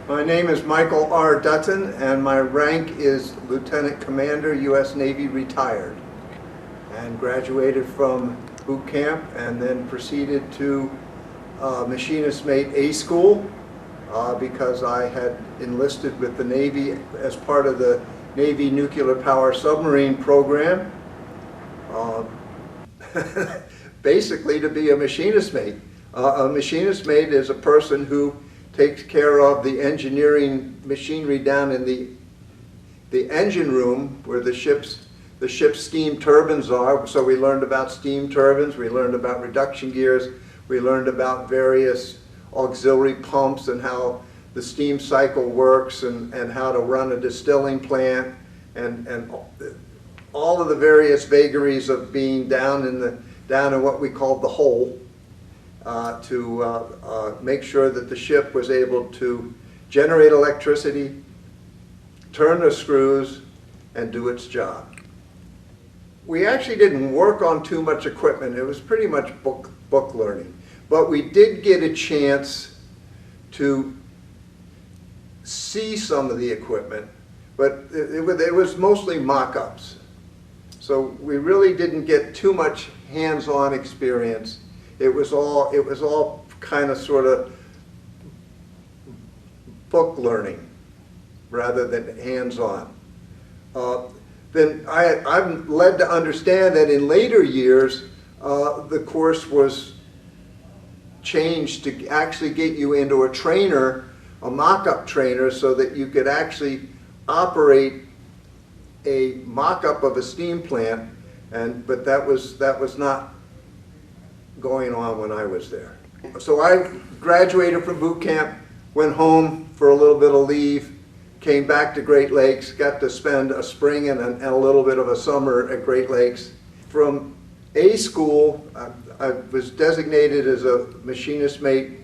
My name is Michael R. Dutton, and my rank is Lieutenant Commander, U.S. Navy, retired, and graduated from boot camp and then proceeded to Machinist Mate A School because I had enlisted with the Navy as part of the Navy Nuclear Power Submarine Program, basically to be a machinist mate. A machinist mate is a person who takes care of the engineering machinery down in the engine room where the ship's steam turbines are. So we learned about steam turbines, we learned about reduction gears, we learned about various auxiliary pumps and how the steam cycle works and how to run a distilling plant and all of the various vagaries of being down in what we called the hole. To make sure that the ship was able to generate electricity, turn the screws, and do its job. We actually didn't work on too much equipment. It was pretty much book learning. But we did get a chance to see some of the equipment, but it was mostly mock-ups. So we really didn't get too much hands-on experience. It was all kind of sort of book learning rather than hands-on. Then I'm led to understand that in later years the course was changed to actually get you into a trainer, a mock-up trainer, so that you could actually operate a mock-up of a steam plant, but that was not going on when I was there. So I graduated from boot camp, went home for a little bit of leave, came back to Great Lakes, got to spend a spring and a little bit of a summer at Great Lakes. From A School, I was designated as a machinist mate,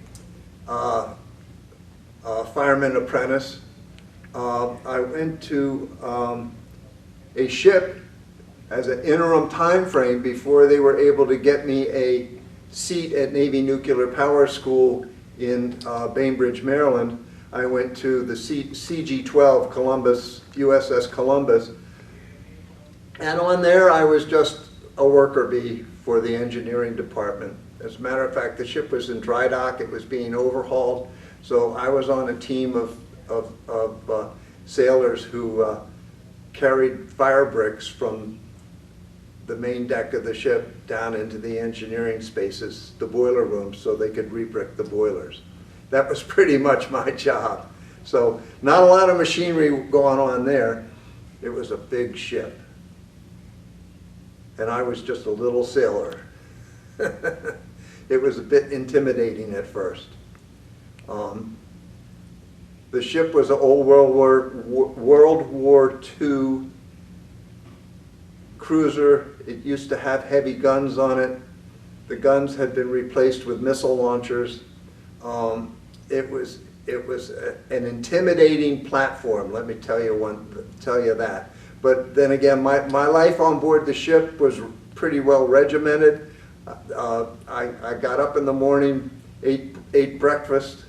fireman apprentice. I went to a ship as an interim time frame before they were able to get me a seat at Navy Nuclear Power School in Bainbridge, Maryland. I went to the CG-12 Columbus, USS Columbus, and on there I was just a worker bee for the engineering department. As a matter of fact, the ship was in dry dock, it was being overhauled, so I was on a team of sailors who carried fire bricks from the main deck of the ship down into the engineering spaces, the boiler rooms, so they could re-brick the boilers. That was pretty much my job. So not a lot of machinery going on there. It was a big ship. And I was just a little sailor. It was a bit intimidating at first. The ship was an old World War II cruiser. It used to have heavy guns on it. The guns had been replaced with missile launchers. It was an intimidating platform, let me tell you that. But then again, my life on board the ship was pretty well regimented. I got up in the morning, ate breakfast,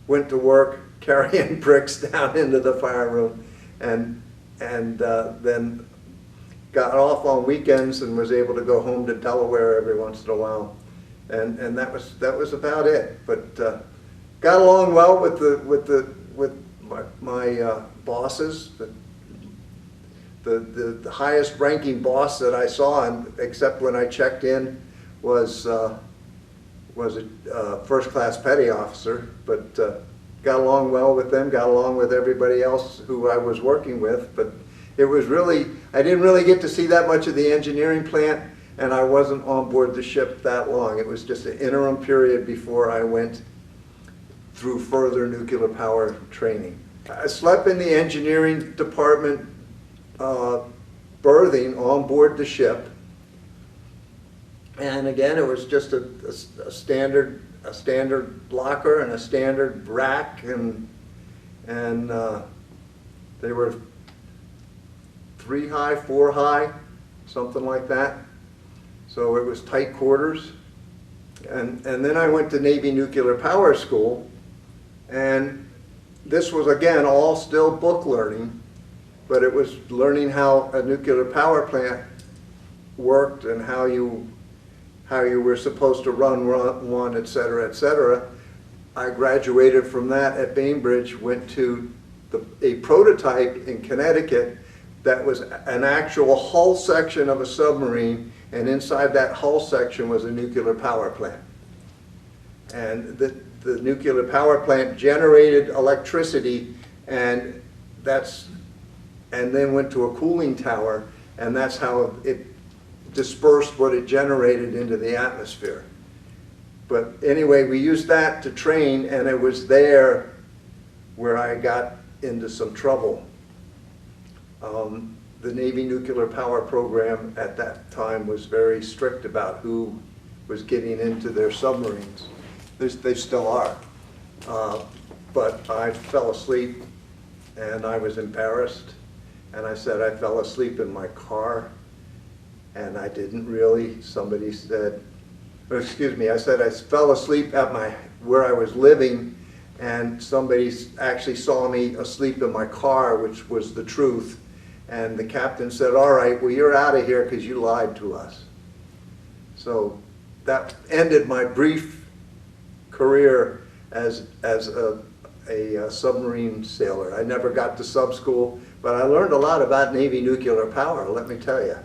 went to work, carrying bricks down into the fire room, and then got off on weekends and was able to go home to Delaware every once in a while, and that was about it. But got along well with my bosses. The highest ranking boss that I saw, except when I checked in, was a first class petty officer. But got along well with them. Got along with everybody else who I was working with. But it was really, I didn't really get to see that much of the engineering plant, and I wasn't on board the ship that long. It was just an interim period before I went through further nuclear power training. I slept in the engineering department berthing on board the ship, and again it was just a standard locker and a standard rack, and they were 3 high, 4 high, something like that. So it was tight quarters. And then I went to Navy Nuclear Power School, and this was, again, all still book learning, but it was learning how a nuclear power plant worked and how you were supposed to run one, et cetera, et cetera. I graduated from that at Bainbridge, went to a prototype in Connecticut that was an actual hull section of a submarine, and inside that hull section was a nuclear power plant. And the nuclear power plant generated electricity, and then went to a cooling tower, and that's how it dispersed what it generated into the atmosphere. But anyway, we used that to train, and it was there where I got into some trouble. The Navy nuclear power program at that time was very strict about who was getting into their submarines. They still are. But I fell asleep, and I was embarrassed, and I said I fell asleep in my car, and I didn't really. Somebody said, excuse me, I said I fell asleep at where I was living, and somebody actually saw me asleep in my car, which was the truth. And the captain said, all right, well, you're out of here because you lied to us. So that ended my brief career as a submarine sailor. I never got to sub school, but I learned a lot about Navy nuclear power, let me tell you.